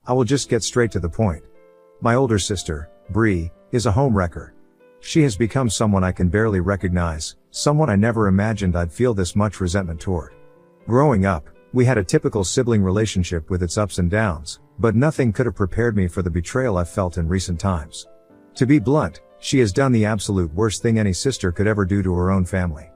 I will just get straight to the point. My older sister, Bree, is a homewrecker. She has become someone I can barely recognize, someone I never imagined I'd feel this much resentment toward. Growing up, we had a typical sibling relationship with its ups and downs, but nothing could have prepared me for the betrayal I've felt in recent times. To be blunt, she has done the absolute worst thing any sister could ever do to her own family.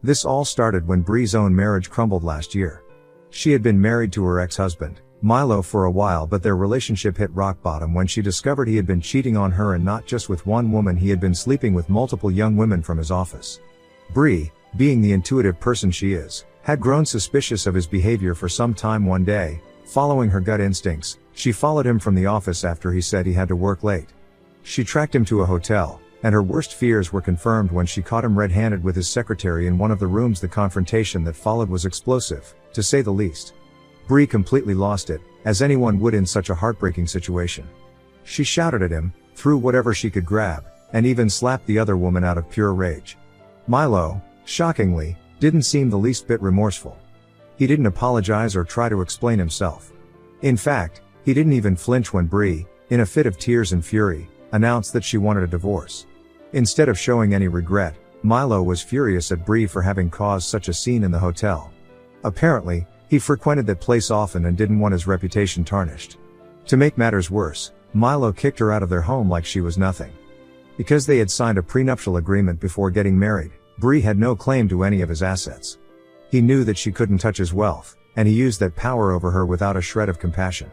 This all started when Bree's own marriage crumbled last year. She had been married to her ex-husband, Milo, for a while, but their relationship hit rock bottom when she discovered he had been cheating on her, and not just with one woman, he had been sleeping with multiple young women from his office. Bree, being the intuitive person she is, had grown suspicious of his behavior for some time. One day, following her gut instincts, she followed him from the office after he said he had to work late. She tracked him to a hotel, and her worst fears were confirmed when she caught him red-handed with his secretary in one of the rooms. The confrontation that followed was explosive, to say the least. Bree completely lost it, as anyone would in such a heartbreaking situation. She shouted at him, threw whatever she could grab, and even slapped the other woman out of pure rage. Milo, shockingly, didn't seem the least bit remorseful. He didn't apologize or try to explain himself. In fact, he didn't even flinch when Bree, in a fit of tears and fury, announced that she wanted a divorce. Instead of showing any regret, Milo was furious at Bree for having caused such a scene in the hotel. Apparently, he frequented that place often and didn't want his reputation tarnished. To make matters worse, Milo kicked her out of their home like she was nothing. Because they had signed a prenuptial agreement before getting married, Bree had no claim to any of his assets. He knew that she couldn't touch his wealth, and he used that power over her without a shred of compassion.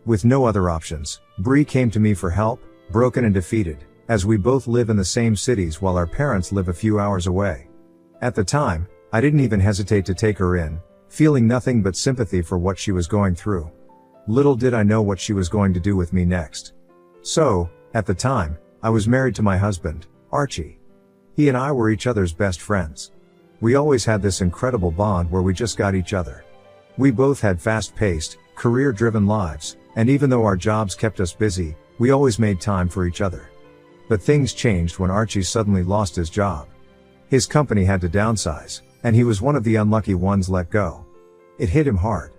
With no other options, Bree came to me for help, broken and defeated, as we both live in the same cities while our parents live a few hours away. At the time, I didn't even hesitate to take her in, feeling nothing but sympathy for what she was going through. Little did I know what she was going to do with me next. So, at the time, I was married to my husband, Archie. He and I were each other's best friends. We always had this incredible bond where we just got each other. We both had fast-paced, career-driven lives, and even though our jobs kept us busy, we always made time for each other. But things changed when Archie suddenly lost his job. His company had to downsize, and he was one of the unlucky ones let go. It hit him hard.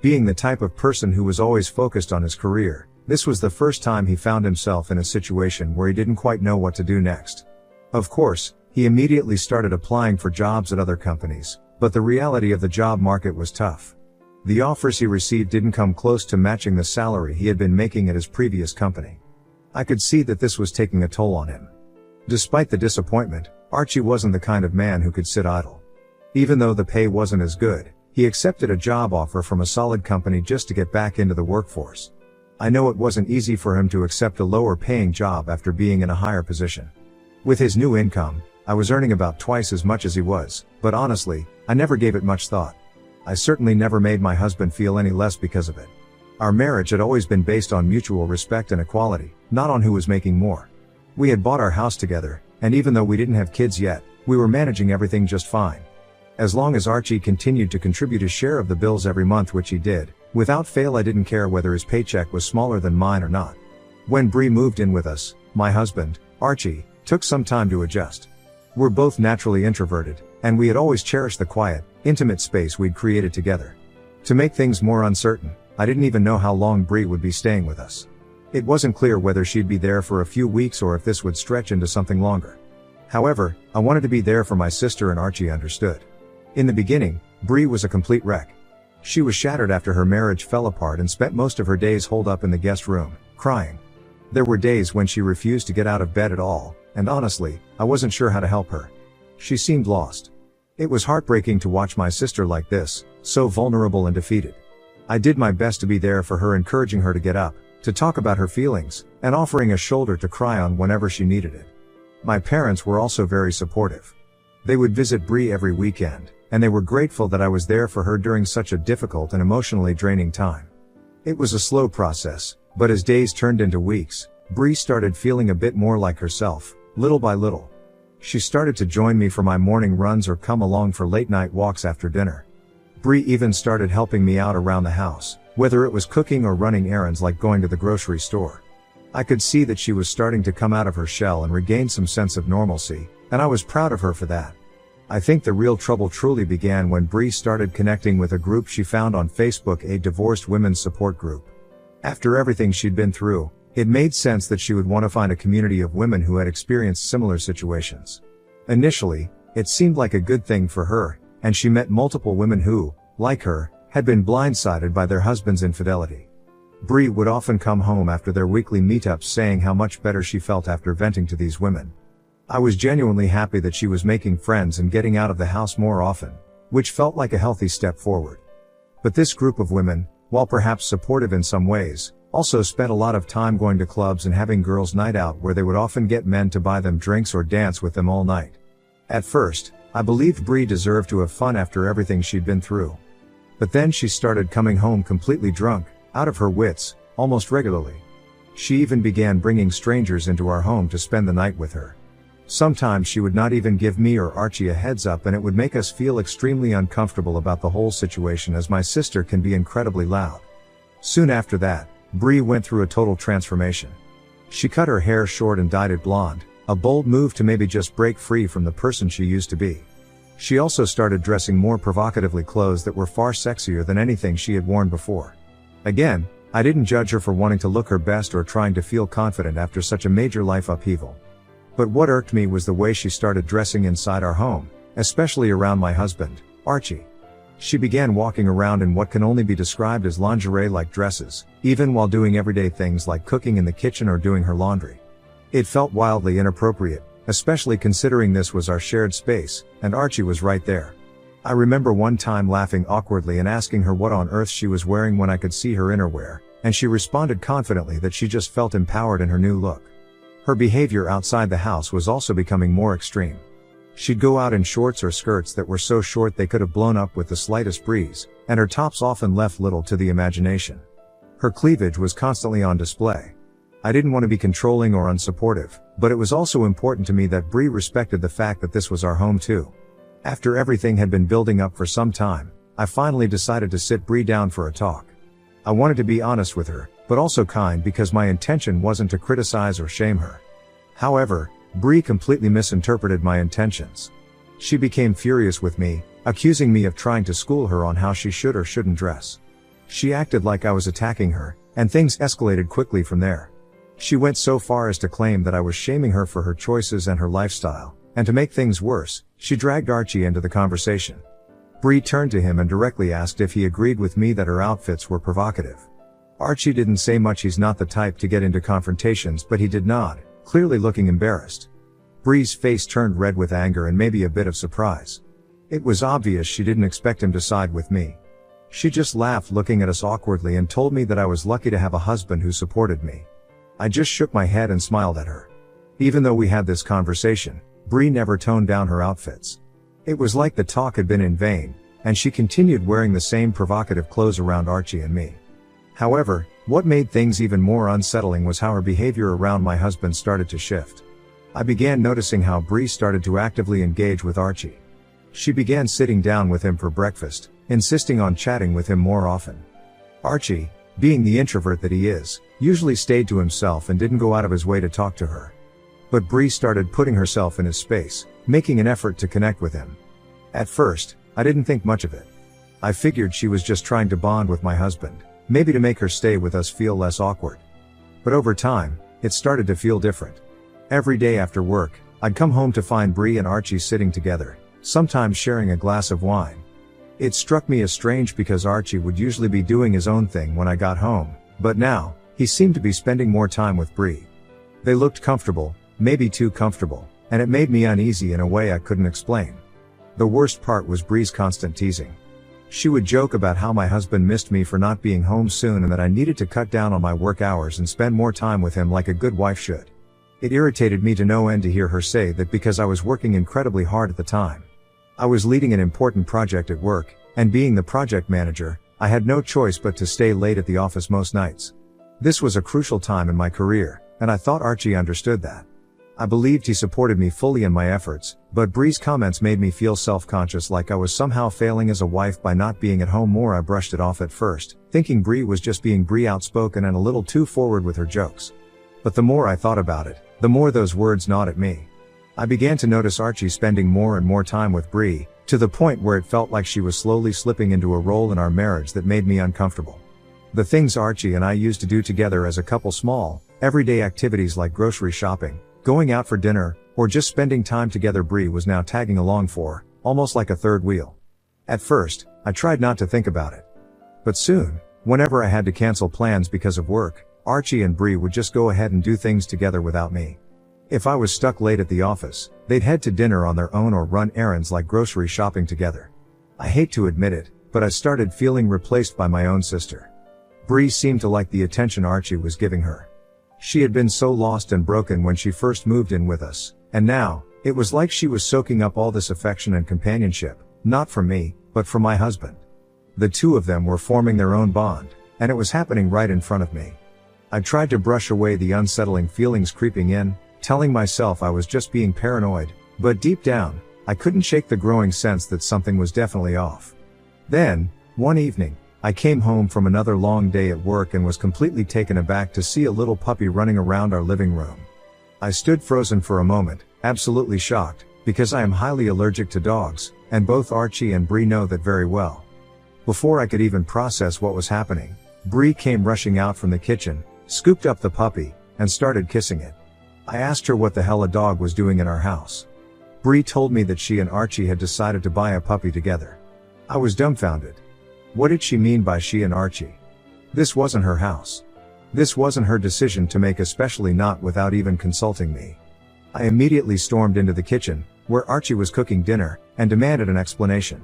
Being the type of person who was always focused on his career, this was the first time he found himself in a situation where he didn't quite know what to do next. Of course, he immediately started applying for jobs at other companies, but the reality of the job market was tough. The offers he received didn't come close to matching the salary he had been making at his previous company. I could see that this was taking a toll on him. Despite the disappointment, Archie wasn't the kind of man who could sit idle. Even though the pay wasn't as good, he accepted a job offer from a solid company just to get back into the workforce. I know it wasn't easy for him to accept a lower paying job after being in a higher position. With his new income, I was earning about twice as much as he was, but honestly, I never gave it much thought. I certainly never made my husband feel any less because of it. Our marriage had always been based on mutual respect and equality, not on who was making more. We had bought our house together, and even though we didn't have kids yet, we were managing everything just fine. As long as Archie continued to contribute his share of the bills every month, which he did, without fail, I didn't care whether his paycheck was smaller than mine or not. When Bree moved in with us, my husband, Archie, took some time to adjust. We're both naturally introverted, and we had always cherished the quiet, intimate space we'd created together. To make things more uncertain, I didn't even know how long Bree would be staying with us. It wasn't clear whether she'd be there for a few weeks or if this would stretch into something longer. However, I wanted to be there for my sister, and Archie understood. In the beginning, Bree was a complete wreck. She was shattered after her marriage fell apart and spent most of her days holed up in the guest room, crying. There were days when she refused to get out of bed at all, and honestly, I wasn't sure how to help her. She seemed lost. It was heartbreaking to watch my sister like this, so vulnerable and defeated. I did my best to be there for her, encouraging her to get up, to talk about her feelings, and offering a shoulder to cry on whenever she needed it. My parents were also very supportive. They would visit Bree every weekend, and they were grateful that I was there for her during such a difficult and emotionally draining time. It was a slow process, but as days turned into weeks, Bree started feeling a bit more like herself, little by little. She started to join me for my morning runs or come along for late-night walks after dinner. Bree even started helping me out around the house, whether it was cooking or running errands like going to the grocery store. I could see that she was starting to come out of her shell and regain some sense of normalcy, and I was proud of her for that. I think the real trouble truly began when Bree started connecting with a group she found on Facebook, a divorced women's support group. After everything she'd been through, it made sense that she would want to find a community of women who had experienced similar situations. Initially, it seemed like a good thing for her, and she met multiple women who, like her, had been blindsided by their husband's infidelity. Bree would often come home after their weekly meetups saying how much better she felt after venting to these women. I was genuinely happy that she was making friends and getting out of the house more often, which felt like a healthy step forward. But this group of women, while perhaps supportive in some ways, also spent a lot of time going to clubs and having girls' night out where they would often get men to buy them drinks or dance with them all night. At first, I believed Bree deserved to have fun after everything she'd been through. But then she started coming home completely drunk, out of her wits, almost regularly. She even began bringing strangers into our home to spend the night with her. Sometimes she would not even give me or Archie a heads up, and it would make us feel extremely uncomfortable about the whole situation, as my sister can be incredibly loud. Soon after that, Bree went through a total transformation. She cut her hair short and dyed it blonde, a bold move to maybe just break free from the person she used to be. She also started dressing more provocatively, clothes that were far sexier than anything she had worn before. Again, I didn't judge her for wanting to look her best or trying to feel confident after such a major life upheaval. But what irked me was the way she started dressing inside our home, especially around my husband, Archie. She began walking around in what can only be described as lingerie-like dresses, even while doing everyday things like cooking in the kitchen or doing her laundry. It felt wildly inappropriate, especially considering this was our shared space, and Archie was right there. I remember one time laughing awkwardly and asking her what on earth she was wearing when I could see her innerwear, and she responded confidently that she just felt empowered in her new look. Her behavior outside the house was also becoming more extreme. She'd go out in shorts or skirts that were so short they could have blown up with the slightest breeze, and her tops often left little to the imagination. Her cleavage was constantly on display. I didn't want to be controlling or unsupportive, but it was also important to me that Bree respected the fact that this was our home too. After everything had been building up for some time, I finally decided to sit Bree down for a talk. I wanted to be honest with her, but also kind, because my intention wasn't to criticize or shame her. However, Bree completely misinterpreted my intentions. She became furious with me, accusing me of trying to school her on how she should or shouldn't dress. She acted like I was attacking her, and things escalated quickly from there. She went so far as to claim that I was shaming her for her choices and her lifestyle, and to make things worse, she dragged Archie into the conversation. Bree turned to him and directly asked if he agreed with me that her outfits were provocative. Archie didn't say much. He's not the type to get into confrontations, but he did nod, clearly looking embarrassed. Bree's face turned red with anger and maybe a bit of surprise. It was obvious she didn't expect him to side with me. She just laughed, looking at us awkwardly, and told me that I was lucky to have a husband who supported me. I just shook my head and smiled at her. Even though we had this conversation, Bree never toned down her outfits. It was like the talk had been in vain, and she continued wearing the same provocative clothes around Archie and me. However, what made things even more unsettling was how her behavior around my husband started to shift. I began noticing how Bree started to actively engage with Archie. She began sitting down with him for breakfast, insisting on chatting with him more often. Archie, being the introvert that he is, usually stayed to himself and didn't go out of his way to talk to her. But Bree started putting herself in his space, making an effort to connect with him. At first, I didn't think much of it. I figured she was just trying to bond with my husband, maybe to make her stay with us feel less awkward. But over time, it started to feel different. Every day after work, I'd come home to find Bree and Archie sitting together, sometimes sharing a glass of wine. It struck me as strange because Archie would usually be doing his own thing when I got home, but now, he seemed to be spending more time with Bree. They looked comfortable, maybe too comfortable, and it made me uneasy in a way I couldn't explain. The worst part was Bree's constant teasing. She would joke about how my husband missed me for not being home soon and that I needed to cut down on my work hours and spend more time with him like a good wife should. It irritated me to no end to hear her say that because I was working incredibly hard at the time. I was leading an important project at work, and being the project manager, I had no choice but to stay late at the office most nights. This was a crucial time in my career, and I thought Archie understood that. I believed he supported me fully in my efforts, but Bree's comments made me feel self-conscious, like I was somehow failing as a wife by not being at home more. I brushed it off at first, thinking Bree was just being Bree, outspoken and a little too forward with her jokes. But the more I thought about it, the more those words gnawed at me. I began to notice Archie spending more and more time with Bree, to the point where it felt like she was slowly slipping into a role in our marriage that made me uncomfortable. The things Archie and I used to do together as a couple, small, everyday activities like grocery shopping, going out for dinner, or just spending time together, Bree was now tagging along for, almost like a third wheel. At first, I tried not to think about it. But soon, whenever I had to cancel plans because of work, Archie and Bree would just go ahead and do things together without me. If I was stuck late at the office, they'd head to dinner on their own or run errands like grocery shopping together. I hate to admit it, but I started feeling replaced by my own sister. Bree seemed to like the attention Archie was giving her. She had been so lost and broken when she first moved in with us, and now, it was like she was soaking up all this affection and companionship, not from me, but from my husband. The two of them were forming their own bond, and it was happening right in front of me. I tried to brush away the unsettling feelings creeping in, telling myself I was just being paranoid, but deep down, I couldn't shake the growing sense that something was definitely off. Then, one evening, I came home from another long day at work and was completely taken aback to see a little puppy running around our living room. I stood frozen for a moment, absolutely shocked, because I am highly allergic to dogs, and both Archie and Bree know that very well. Before I could even process what was happening, Bree came rushing out from the kitchen, scooped up the puppy, and started kissing it. I asked her what the hell a dog was doing in our house. Bree told me that she and Archie had decided to buy a puppy together. I was dumbfounded. What did she mean by she and Archie? This wasn't her house. This wasn't her decision to make, especially not without even consulting me. I immediately stormed into the kitchen, where Archie was cooking dinner, and demanded an explanation.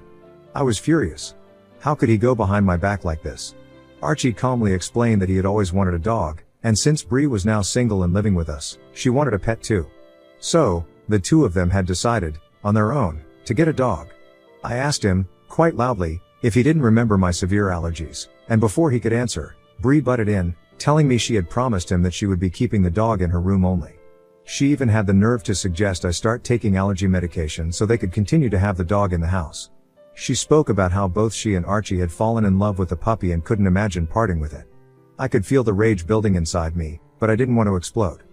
I was furious. How could he go behind my back like this? Archie calmly explained that he had always wanted a dog, and since Bree was now single and living with us, she wanted a pet too. So, the two of them had decided, on their own, to get a dog. I asked him, quite loudly, if he didn't remember my severe allergies, and before he could answer, Bree butted in, telling me she had promised him that she would be keeping the dog in her room only. She even had the nerve to suggest I start taking allergy medication so they could continue to have the dog in the house. She spoke about how both she and Archie had fallen in love with the puppy and couldn't imagine parting with it. I could feel the rage building inside me, but I didn't want to explode.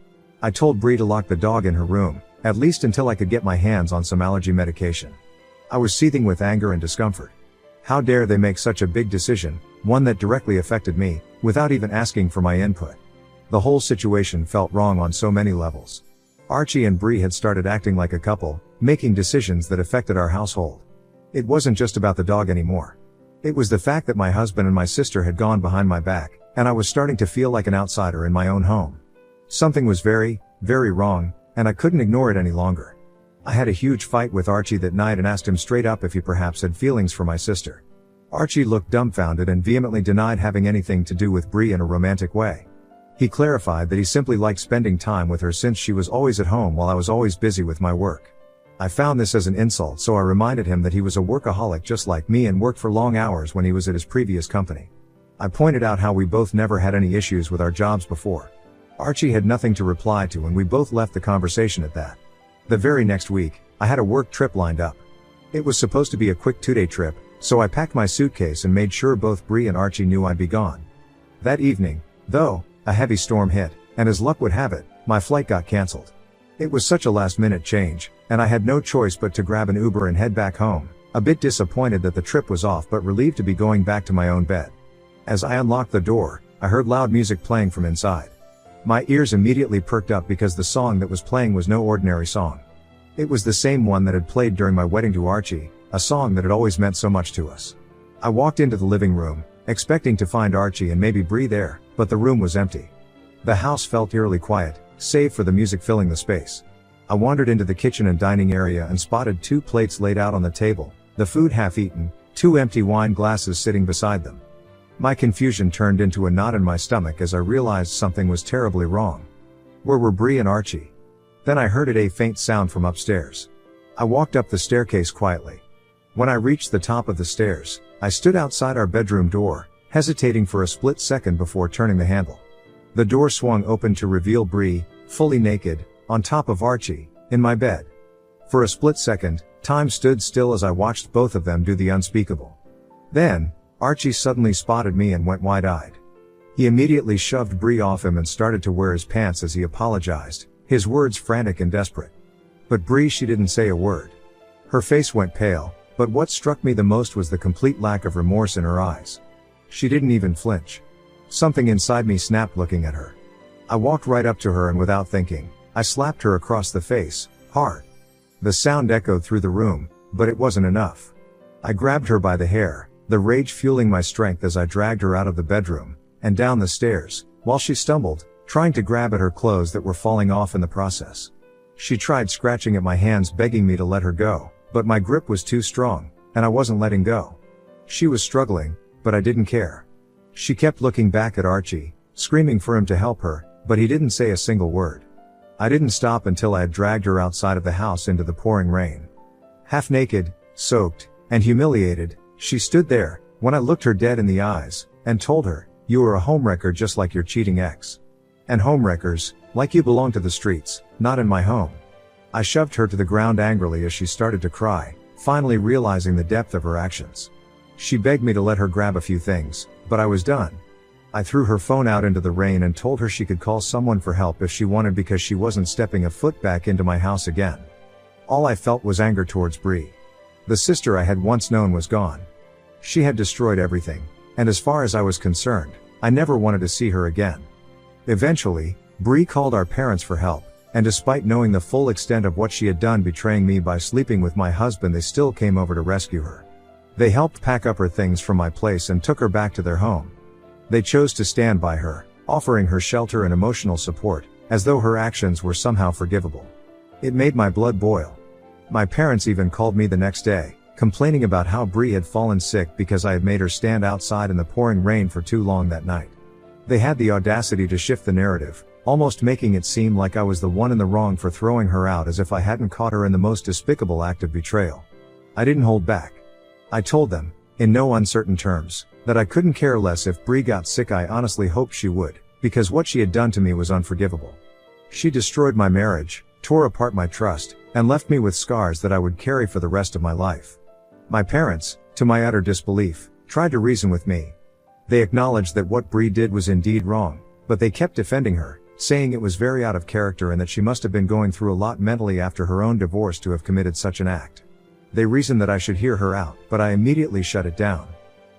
I told Bree to lock the dog in her room, at least until I could get my hands on some allergy medication. I was seething with anger and discomfort. How dare they make such a big decision, one that directly affected me, without even asking for my input. The whole situation felt wrong on so many levels. Archie and Bree had started acting like a couple, making decisions that affected our household. It wasn't just about the dog anymore. It was the fact that my husband and my sister had gone behind my back, and I was starting to feel like an outsider in my own home. Something was very, very wrong, and I couldn't ignore it any longer. I had a huge fight with Archie that night and asked him straight up if he perhaps had feelings for my sister. Archie looked dumbfounded and vehemently denied having anything to do with Bree in a romantic way. He clarified that he simply liked spending time with her since she was always at home while I was always busy with my work. I found this as an insult, so I reminded him that he was a workaholic just like me and worked for long hours when he was at his previous company. I pointed out how we both never had any issues with our jobs before. Archie had nothing to reply to and we both left the conversation at that. The very next week, I had a work trip lined up. It was supposed to be a quick 2-day trip, so I packed my suitcase and made sure both Bree and Archie knew I'd be gone. That evening, though, a heavy storm hit, and as luck would have it, my flight got cancelled. It was such a last-minute change, and I had no choice but to grab an Uber and head back home, a bit disappointed that the trip was off but relieved to be going back to my own bed. As I unlocked the door, I heard loud music playing from inside. My ears immediately perked up because the song that was playing was no ordinary song. It was the same one that had played during my wedding to Archie, a song that had always meant so much to us. I walked into the living room, expecting to find Archie and maybe Bree there, but the room was empty. The house felt eerily quiet, save for the music filling the space. I wandered into the kitchen and dining area and spotted 2 plates laid out on the table, the food half eaten, 2 empty wine glasses sitting beside them. My confusion turned into a knot in my stomach as I realized something was terribly wrong. Where were Bree and Archie? Then I heard a faint sound from upstairs. I walked up the staircase quietly. When I reached the top of the stairs, I stood outside our bedroom door, hesitating for a split second before turning the handle. The door swung open to reveal Bree, fully naked, on top of Archie, in my bed. For a split second, time stood still as I watched both of them do the unspeakable. Then, Archie suddenly spotted me and went wide-eyed. He immediately shoved Bree off him and started to wear his pants as he apologized, his words frantic and desperate. But Bree, she didn't say a word. Her face went pale, but what struck me the most was the complete lack of remorse in her eyes. She didn't even flinch. Something inside me snapped looking at her. I walked right up to her and without thinking, I slapped her across the face, hard. The sound echoed through the room, but it wasn't enough. I grabbed her by the hair, the rage fueling my strength as I dragged her out of the bedroom, and down the stairs, while she stumbled, trying to grab at her clothes that were falling off in the process. She tried scratching at my hands begging me to let her go, but my grip was too strong, and I wasn't letting go. She was struggling, but I didn't care. She kept looking back at Archie, screaming for him to help her, but he didn't say a single word. I didn't stop until I had dragged her outside of the house into the pouring rain. Half naked, soaked, and humiliated, she stood there, when I looked her dead in the eyes, and told her, "You are a homewrecker just like your cheating ex. And homewreckers, like you, belong to the streets, not in my home." I shoved her to the ground angrily as she started to cry, finally realizing the depth of her actions. She begged me to let her grab a few things, but I was done. I threw her phone out into the rain and told her she could call someone for help if she wanted because she wasn't stepping a foot back into my house again. All I felt was anger towards Bree. The sister I had once known was gone. She had destroyed everything, and as far as I was concerned, I never wanted to see her again. Eventually, Bree called our parents for help, and despite knowing the full extent of what she had done betraying me by sleeping with my husband, they still came over to rescue her. They helped pack up her things from my place and took her back to their home. They chose to stand by her, offering her shelter and emotional support, as though her actions were somehow forgivable. It made my blood boil. My parents even called me the next day, complaining about how Bree had fallen sick because I had made her stand outside in the pouring rain for too long that night. They had the audacity to shift the narrative, almost making it seem like I was the one in the wrong for throwing her out, as if I hadn't caught her in the most despicable act of betrayal. I didn't hold back. I told them, in no uncertain terms, that I couldn't care less if Bree got sick. I honestly hoped she would, because what she had done to me was unforgivable. She destroyed my marriage, tore apart my trust, and left me with scars that I would carry for the rest of my life. My parents, to my utter disbelief, tried to reason with me. They acknowledged that what Bree did was indeed wrong, but they kept defending her, saying it was very out of character and that she must have been going through a lot mentally after her own divorce to have committed such an act. They reasoned that I should hear her out, but I immediately shut it down.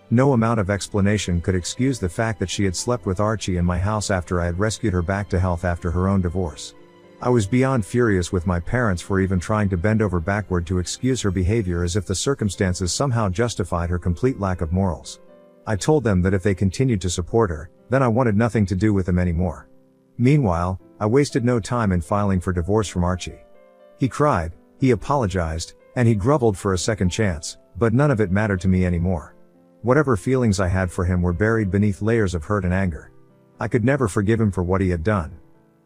No amount of explanation could excuse the fact that she had slept with Archie in my house after I had rescued her back to health after her own divorce. I was beyond furious with my parents for even trying to bend over backward to excuse her behavior, as if the circumstances somehow justified her complete lack of morals. I told them that if they continued to support her, then I wanted nothing to do with them anymore. Meanwhile, I wasted no time in filing for divorce from Archie. He cried, he apologized, and he groveled for a second chance, but none of it mattered to me anymore. Whatever feelings I had for him were buried beneath layers of hurt and anger. I could never forgive him for what he had done.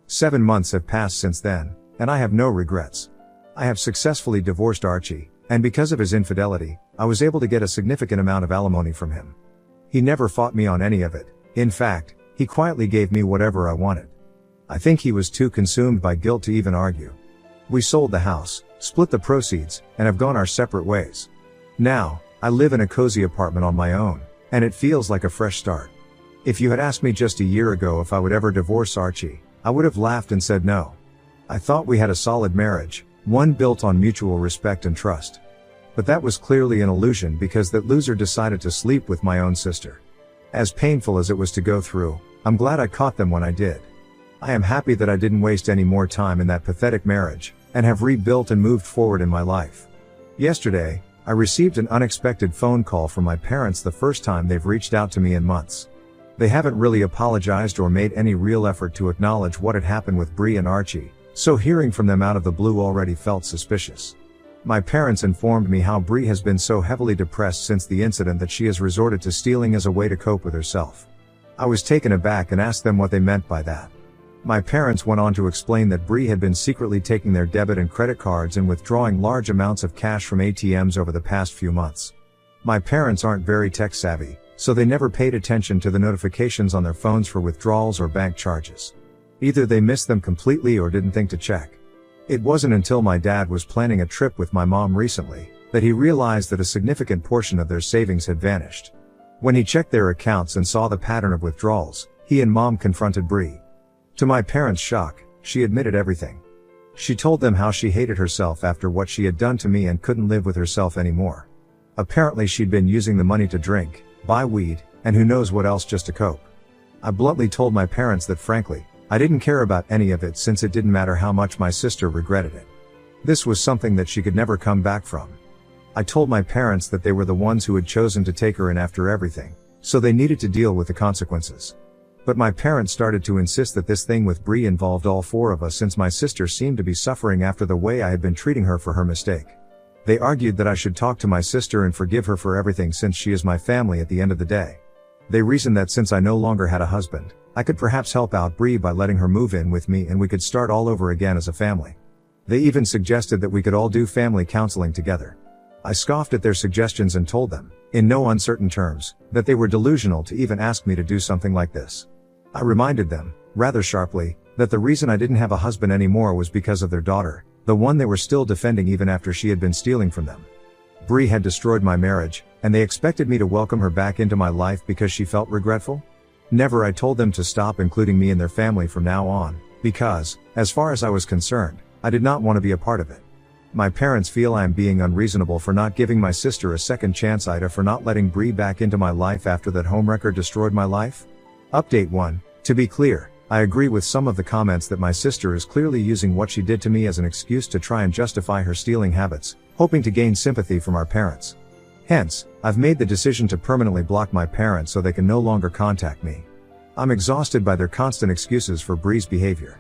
7 months have passed since then, and I have no regrets. I have successfully divorced Archie, and because of his infidelity, I was able to get a significant amount of alimony from him. He never fought me on any of it. In fact, he quietly gave me whatever I wanted. I think he was too consumed by guilt to even argue. We sold the house, split the proceeds, and have gone our separate ways. Now, I live in a cozy apartment on my own, and it feels like a fresh start. If you had asked me just a year ago if I would ever divorce Archie, I would have laughed and said no. I thought we had a solid marriage, one built on mutual respect and trust. But that was clearly an illusion because that loser decided to sleep with my own sister. As painful as it was to go through, I'm glad I caught them when I did. I am happy that I didn't waste any more time in that pathetic marriage, and have rebuilt and moved forward in my life. Yesterday, I received an unexpected phone call from my parents, the first time they've reached out to me in months. They haven't really apologized or made any real effort to acknowledge what had happened with Bree and Archie, so hearing from them out of the blue already felt suspicious. My parents informed me how Bree has been so heavily depressed since the incident that she has resorted to stealing as a way to cope with herself. I was taken aback and asked them what they meant by that. My parents went on to explain that Bree had been secretly taking their debit and credit cards and withdrawing large amounts of cash from ATMs over the past few months. My parents aren't very tech savvy, so they never paid attention to the notifications on their phones for withdrawals or bank charges. Either they missed them completely or didn't think to check. It wasn't until my dad was planning a trip with my mom recently that he realized that a significant portion of their savings had vanished. When he checked their accounts and saw the pattern of withdrawals, he and mom confronted Bree. To my parents' shock, she admitted everything. She told them how she hated herself after what she had done to me and couldn't live with herself anymore. Apparently she'd been using the money to drink, buy weed, and who knows what else just to cope. I bluntly told my parents that frankly, I didn't care about any of it since it didn't matter how much my sister regretted it. This was something that she could never come back from. I told my parents that they were the ones who had chosen to take her in after everything, so they needed to deal with the consequences. But my parents started to insist that this thing with Bree involved all four of us since my sister seemed to be suffering after the way I had been treating her for her mistake. They argued that I should talk to my sister and forgive her for everything since she is my family at the end of the day. They reasoned that since I no longer had a husband, I could perhaps help out Bree by letting her move in with me and we could start all over again as a family. They even suggested that we could all do family counseling together. I scoffed at their suggestions and told them, in no uncertain terms, that they were delusional to even ask me to do something like this. I reminded them, rather sharply, that the reason I didn't have a husband anymore was because of their daughter, the one they were still defending even after she had been stealing from them. Bree had destroyed my marriage, and they expected me to welcome her back into my life because she felt regretful? Never. I told them to stop including me in their family from now on, because, as far as I was concerned, I did not want to be a part of it. My parents feel I am being unreasonable for not giving my sister a second chance, Ida for not letting Bree back into my life after that homewrecker destroyed my life. Update 1. To be clear, I agree with some of the comments that my sister is clearly using what she did to me as an excuse to try and justify her stealing habits, hoping to gain sympathy from our parents. Hence, I've made the decision to permanently block my parents so they can no longer contact me. I'm exhausted by their constant excuses for Bree's behavior.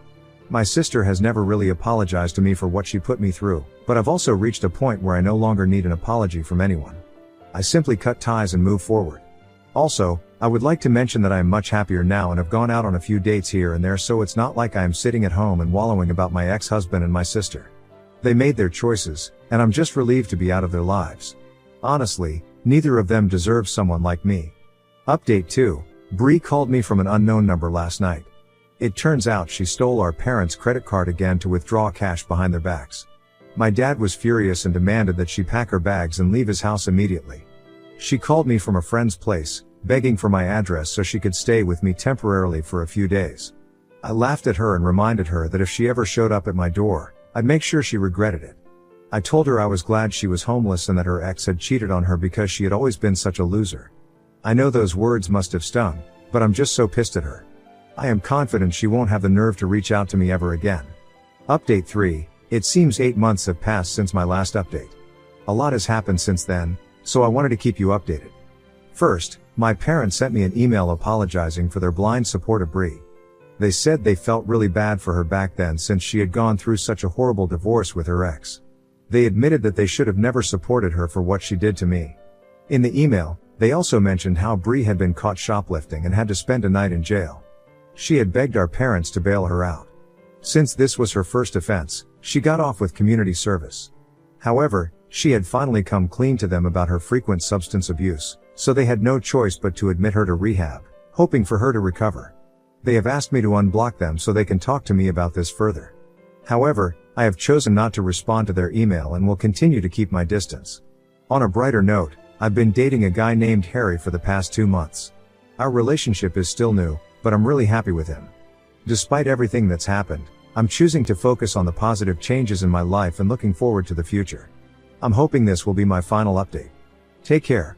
My sister has never really apologized to me for what she put me through, but I've also reached a point where I no longer need an apology from anyone. I simply cut ties and move forward. Also, I would like to mention that I am much happier now and have gone out on a few dates here and there, so it's not like I am sitting at home and wallowing about my ex-husband and my sister. They made their choices, and I'm just relieved to be out of their lives. Honestly, neither of them deserves someone like me. Update 2. Bree called me from an unknown number last night. It turns out she stole our parents' credit card again to withdraw cash behind their backs. My dad was furious and demanded that she pack her bags and leave his house immediately. She called me from a friend's place, begging for my address so she could stay with me temporarily for a few days. I laughed at her and reminded her that if she ever showed up at my door, I'd make sure she regretted it. I told her I was glad she was homeless and that her ex had cheated on her because she had always been such a loser. I know those words must have stung, but I'm just so pissed at her. I am confident she won't have the nerve to reach out to me ever again. Update 3. It seems 8 months have passed since my last update. A lot has happened since then, so I wanted to keep you updated. First, my parents sent me an email apologizing for their blind support of Bree. They said they felt really bad for her back then since she had gone through such a horrible divorce with her ex. They admitted that they should have never supported her for what she did to me. In the email, they also mentioned how Bree had been caught shoplifting and had to spend a night in jail. She had begged our parents to bail her out. Since this was her first offense, she got off with community service. However, she had finally come clean to them about her frequent substance abuse, so they had no choice but to admit her to rehab, hoping for her to recover. They have asked me to unblock them so they can talk to me about this further. However, I have chosen not to respond to their email and will continue to keep my distance. On a brighter note, I've been dating a guy named Harry for the past 2 months. Our relationship is still new, but I'm really happy with him. Despite everything that's happened, I'm choosing to focus on the positive changes in my life and looking forward to the future. I'm hoping this will be my final update. Take care.